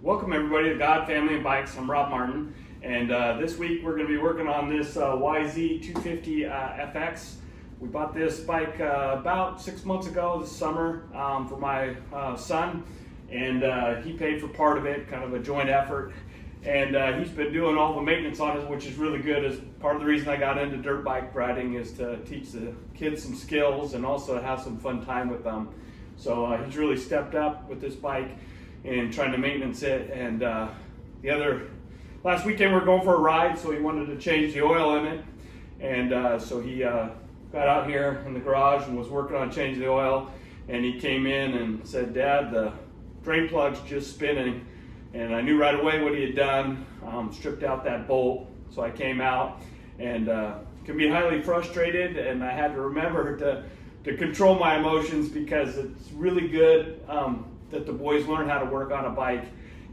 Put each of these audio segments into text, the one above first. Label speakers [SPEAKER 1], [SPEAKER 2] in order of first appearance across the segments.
[SPEAKER 1] Welcome everybody to God, Family, and Bikes. I'm Rob Martin, and this week we're going to be working on this YZ250FX. We bought this bike about 6 months ago this summer for my son, and he paid for part of it, kind of a joint effort. And he's been doing all the maintenance on it, which is really good. As part of the reason I got into dirt bike riding is to teach the kids some skills and also to have some fun time with them. So he's really stepped up with this bike and trying to maintenance it. And last weekend we were going for a ride, so he wanted to change the oil in it. And so he got out here in the garage and was working on changing the oil. And he came in and said, "Dad, the drain plug's just spinning." And I knew right away what he had done, stripped out that bolt. So I came out and can be highly frustrated, and I had to remember to control my emotions, because it's really good that the boys learn how to work on a bike.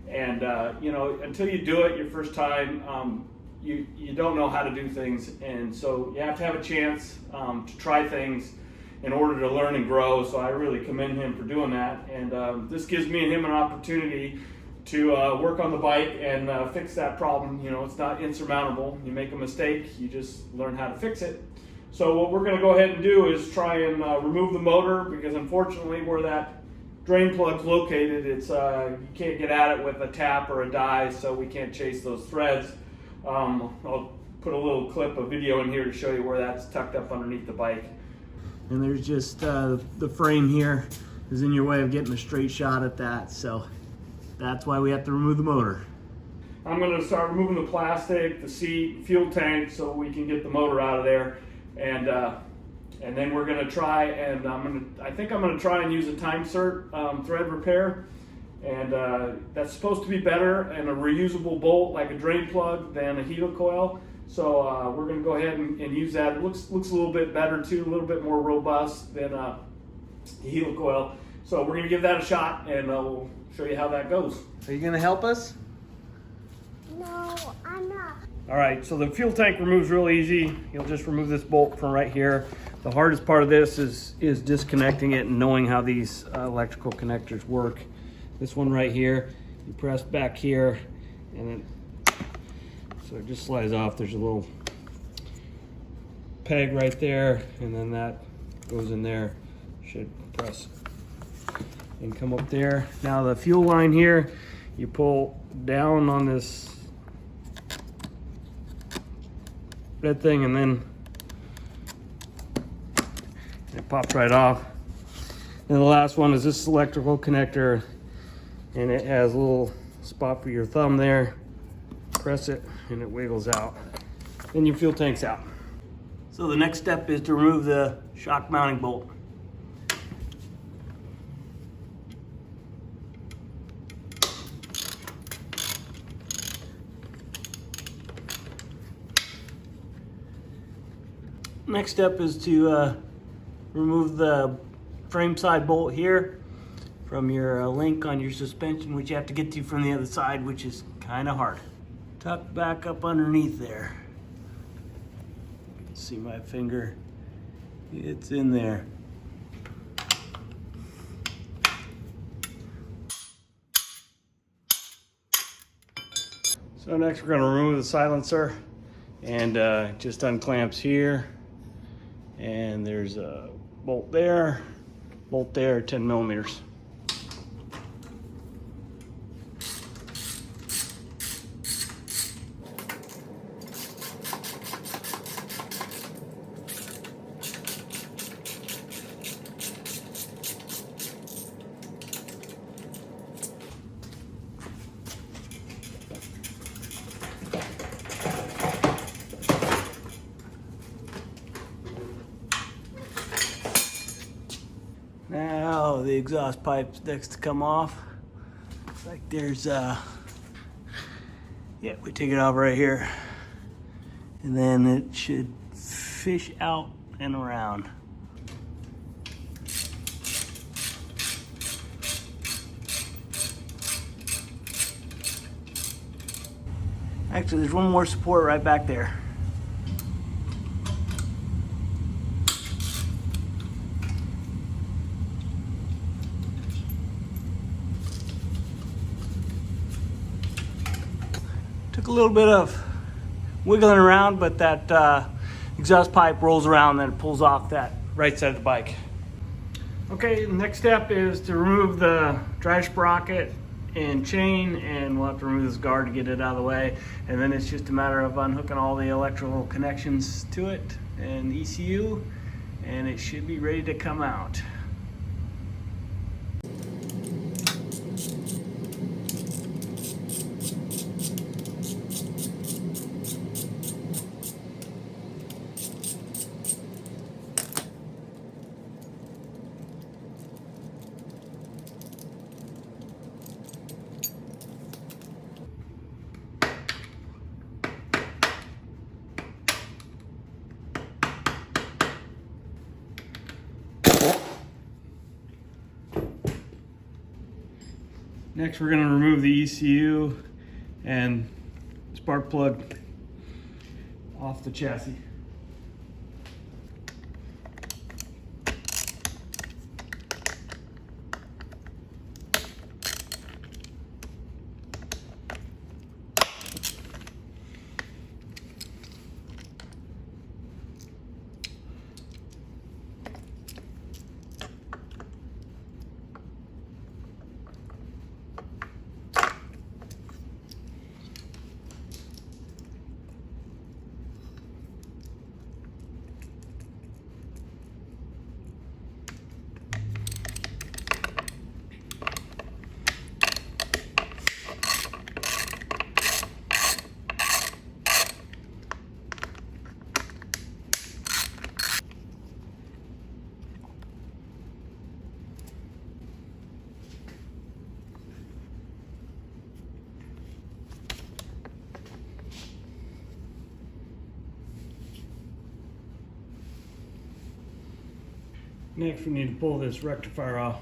[SPEAKER 1] And you know, until you do it your first time, you don't know how to do things. And so you have to have a chance to try things in order to learn and grow. So I really commend him for doing that. And this gives me and him an opportunity to work on the bike and fix that problem. You know, it's not insurmountable. You make a mistake, you just learn how to fix it. So what we're going to go ahead and do is try and remove the motor, because unfortunately where that drain plug's located, it's you can't get at it with a tap or a die, so we can't chase those threads. I'll put a little clip of video in here to show you where that's tucked up underneath the bike. And there's just the frame here is in your way of getting a straight shot at that, so that's why we have to remove the motor. I'm going to start removing the plastic, the seat, fuel tank, so we can get the motor out of there. And then we're going to try, and I think I'm going to try and use a Time-Sert thread repair. And that's supposed to be better and a reusable bolt like a drain plug than a Heli-Coil. So we're going to go ahead and use that. It looks a little bit better too, a little bit more robust than a Heli-Coil. So we're going to give that a shot, and we'll show you how that goes. Are you going to help us?
[SPEAKER 2] No, I'm not.
[SPEAKER 1] All right, so the fuel tank removes real easy. You'll just remove this bolt from right here. The hardest part of this is disconnecting it and knowing how these electrical connectors work. This one right here, you press back here, and then so it just slides off. There's a little peg right there, and then that goes in there. Should press and come up there. Now the fuel line here, you pull down on this red thing, and then it pops right off. And the last one is this electrical connector, and it has a little spot for your thumb there. Press it and it wiggles out. Then your fuel tank's out. So the next step is to remove the shock mounting bolt. Next step is to remove the frame side bolt here from your link on your suspension, which you have to get to from the other side, which is kind of hard. Tuck back up underneath there. You can see my finger, it's in there. So next we're going to remove the silencer, and just unclamps here. And there's a bolt there, 10 millimeters. Now the exhaust pipe's next to come off. Looks like there's yeah, we take it off right here, and then it should fish out and around. Actually, there's one more support right back there. Took a little bit of wiggling around, but that exhaust pipe rolls around and then it pulls off that right side of the bike. Okay, the next step is to remove the drive sprocket and chain, and we'll have to remove this guard to get it out of the way, and then it's just a matter of unhooking all the electrical connections to it and the ECU, and it should be ready to come out. Next, we're going to remove the ECU and spark plug off the chassis. Next, we need to pull this rectifier off.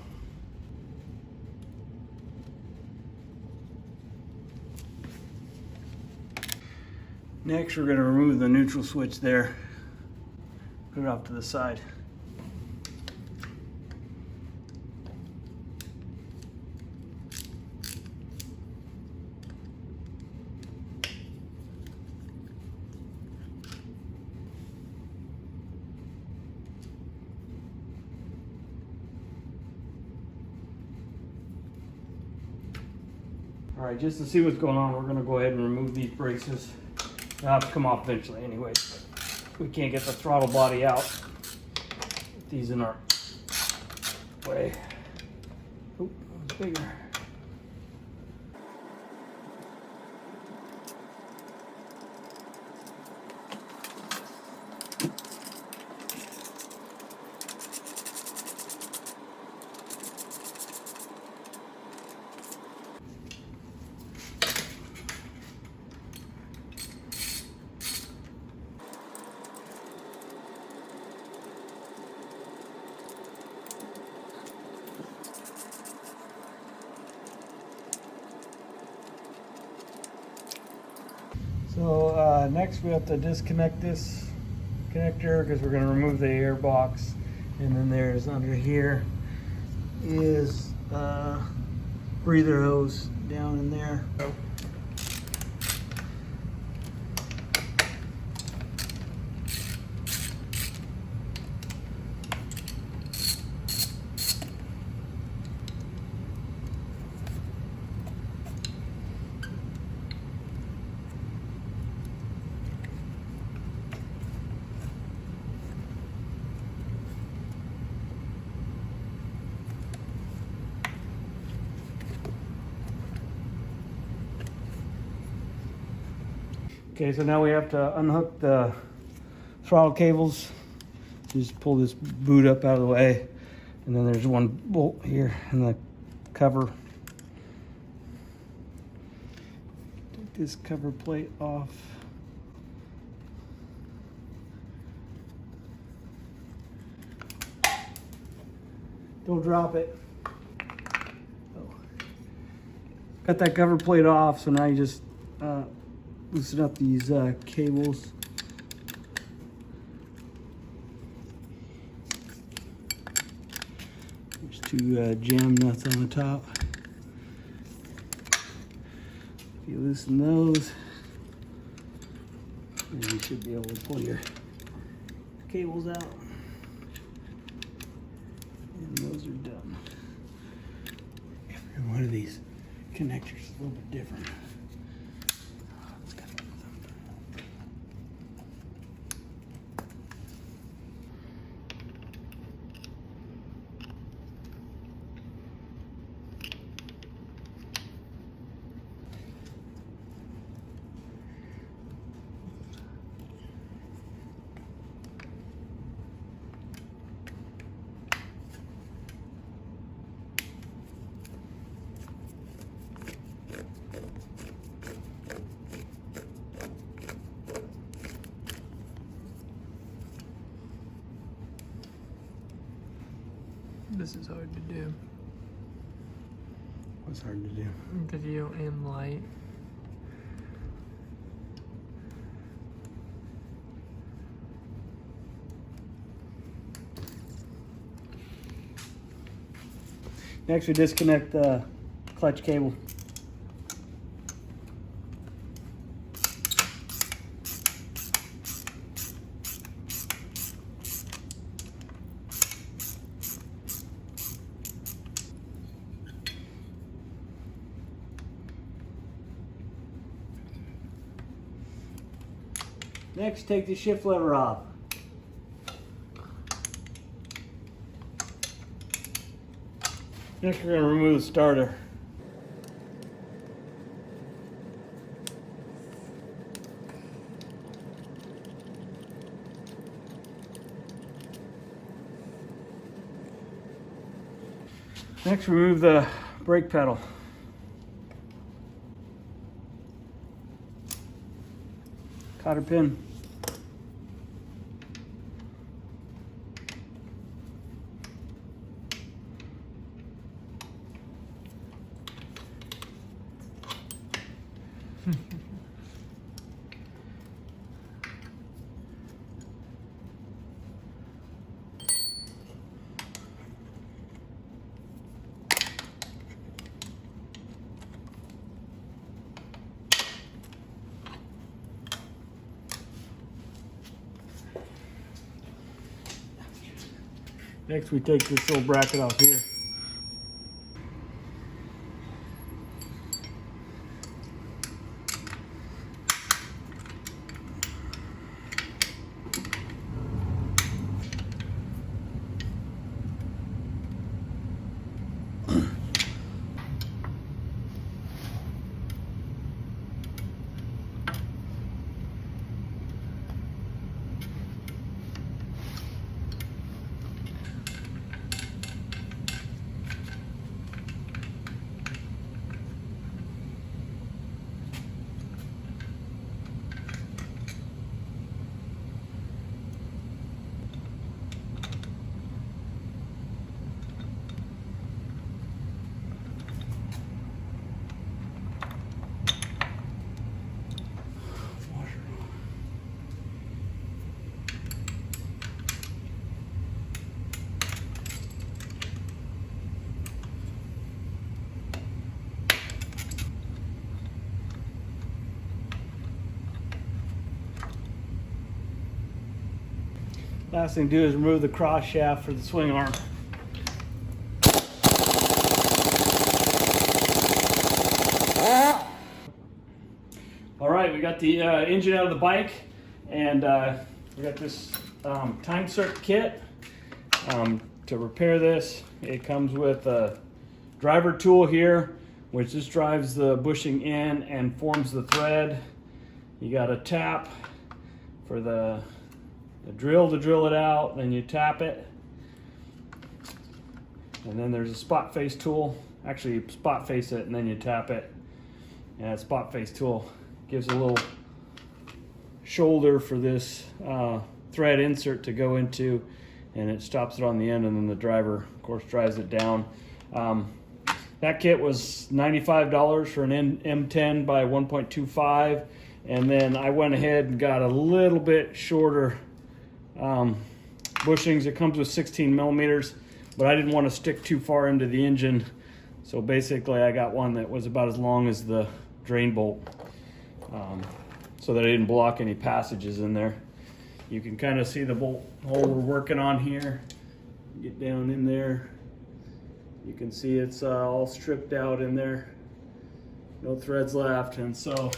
[SPEAKER 1] Next, we're going to remove the neutral switch there. Put it off to the side. All right, just to see what's going on, we're going to go ahead and remove these braces. They'll have to come off eventually anyway. We can't get the throttle body out with these in our way. Oop, that was bigger. So next we have to disconnect this connector because we're going to remove the air box, and then there's under here is breather hose down in there. Okay, so now we have to unhook the throttle cables. Just pull this boot up out of the way, and then there's one bolt here in the cover. Take this cover plate off. Don't drop it. Oh. Got that cover plate off, so now you just loosen up these cables. There's two jam nuts on the top. If you loosen those,
[SPEAKER 3] And you should be able to pull your cables out. And those are done. Every one of these connectors is a little bit different.
[SPEAKER 4] This is hard to do.
[SPEAKER 3] What's hard to do?
[SPEAKER 4] Video and light.
[SPEAKER 3] Next, we disconnect the clutch cable. Next, take the shift lever off.
[SPEAKER 1] Next, we're going to remove the starter. Next, remove the brake pedal.
[SPEAKER 3] Cotter pin.
[SPEAKER 1] Next, we take this little bracket off here.
[SPEAKER 3] Last thing to do is remove the cross shaft for the swing arm.
[SPEAKER 1] All right, we got the engine out of the bike, and we got this Time-Sert kit to repair this. It comes with a driver tool here, which just drives the bushing in and forms the thread. You got a tap for the drill to drill it out, then you tap it. And then there's a spot face tool. Actually, you spot face it and then you tap it. And that spot face tool gives a little shoulder for this thread insert to go into, and it stops it on the end, and then the driver, of course, drives it down. That kit was $95 for an M10 by 1.25, and then I went ahead and got a little bit shorter bushings. It comes with 16 millimeters, but I didn't want to stick too far into the engine, so basically I got one that was about as long as the drain bolt. so that I didn't block any passages in there. You can kind of see the bolt hole we're working on here. Get down in there. You can see it's all stripped out in there. No threads left. And so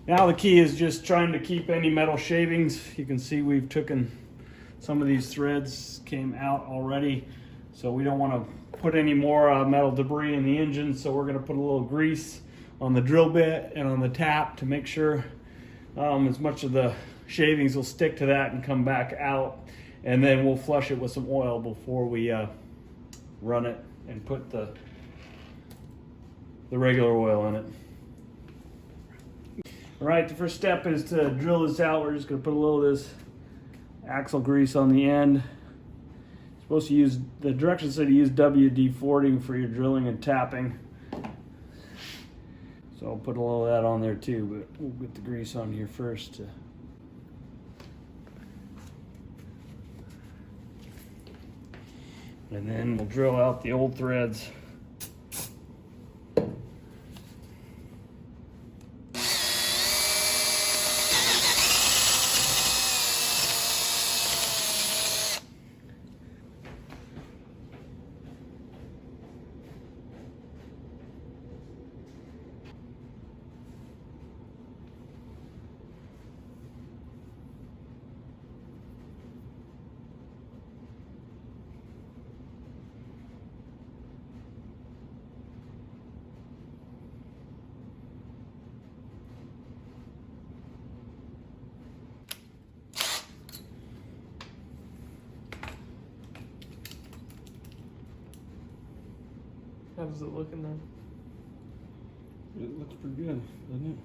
[SPEAKER 1] now the key is just trying to keep any metal shavings. You can see we've taken some of these threads came out already. So we don't want to put any more metal debris in the engine. So we're going to put a little grease on the drill bit and on the tap to make sure as much of the shavings will stick to that and come back out. And then we'll flush it with some oil before we run it and put the regular oil in it. All right, the first step is to drill this out. We're just going to put a little of this axle grease on the end. You're supposed to use, the directions say to use WD-40 for your drilling and tapping. So I'll put a little of that on there too, but we'll get the grease on here first. And then we'll drill out the old threads.
[SPEAKER 4] How does it look in there?
[SPEAKER 1] It looks pretty good, doesn't it?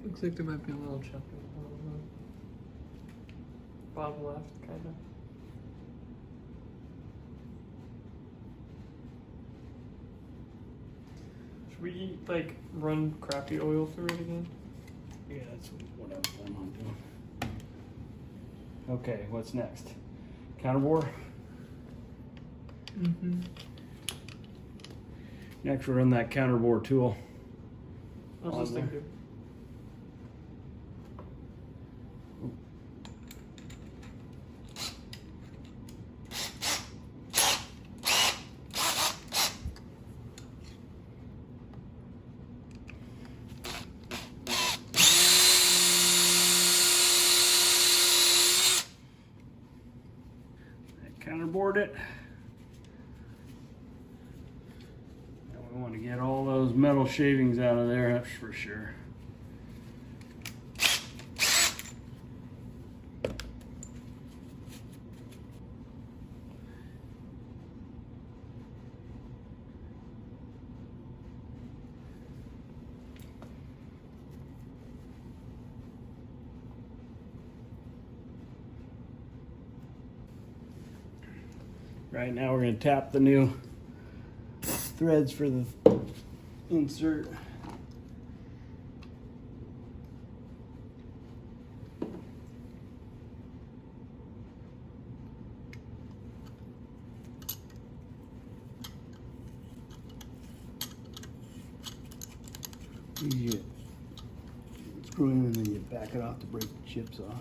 [SPEAKER 4] Looks like there might be a little chapter. I don't know. Bottom left, kind of. Should we like run crappy oil through it again?
[SPEAKER 1] Yeah, that's what I was planning on doing. Okay, what's next? Counterbore.
[SPEAKER 4] Mm-hmm.
[SPEAKER 1] Next, we'll run that counterbore tool.
[SPEAKER 4] How's this thing do?
[SPEAKER 1] Counterboard it. And we want to get all those metal shavings out of there, that's for sure. Right now we're going to tap the new threads for the insert. You get screw in and then you back it off to break the chips off.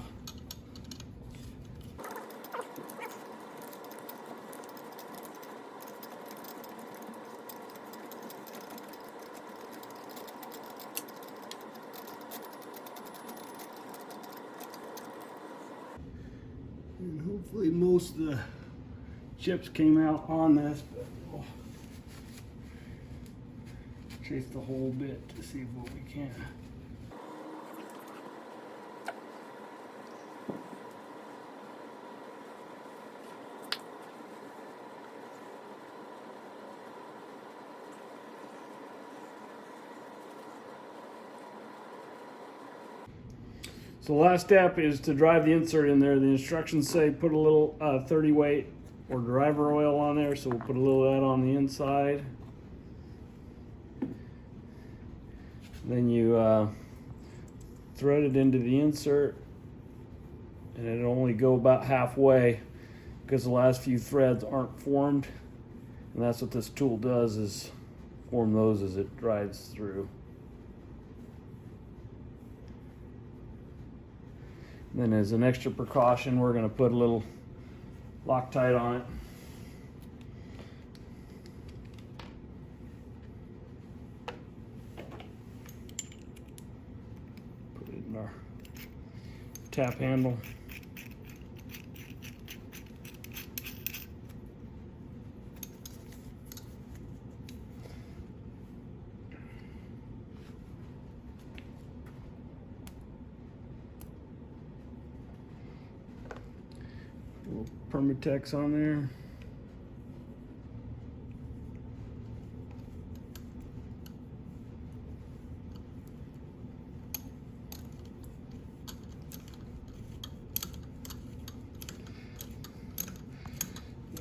[SPEAKER 1] And hopefully most of the chips came out on this, but we'll trace the whole bit to see what we can. So the last step is to drive the insert in there. The instructions say put a little 30 weight or driver oil on there, so we'll put a little of that on the inside. Then you thread it into the insert
[SPEAKER 3] and it'll only go about halfway because the last few threads aren't formed, and that's what this tool does, is form those as it drives through. And then as an extra precaution, we're going to put a little Loctite on it. Put it in our tap handle. A little Permatex on there.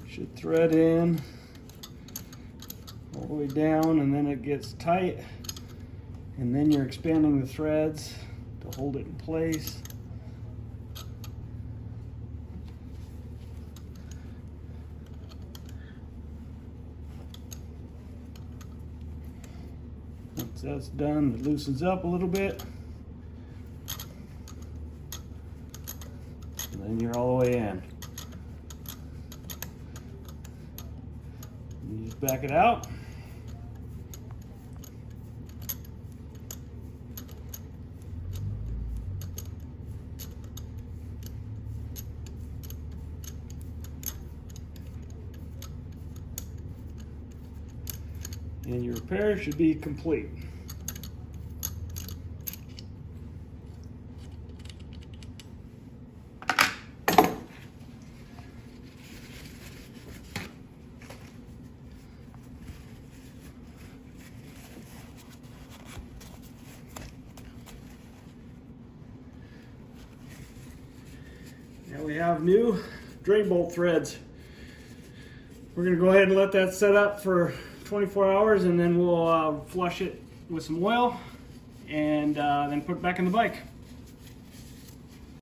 [SPEAKER 3] Should thread in all the way down, and then it gets tight, and then you're expanding the threads to hold it in place. Once that's done, it loosens up a little bit, and then you're all the way in. You just back it out. And your repair should be complete. Now we have new drain bolt threads. We're going to go ahead and let that set up for 24 hours, and then we'll flush it with some oil and then put it back in the bike.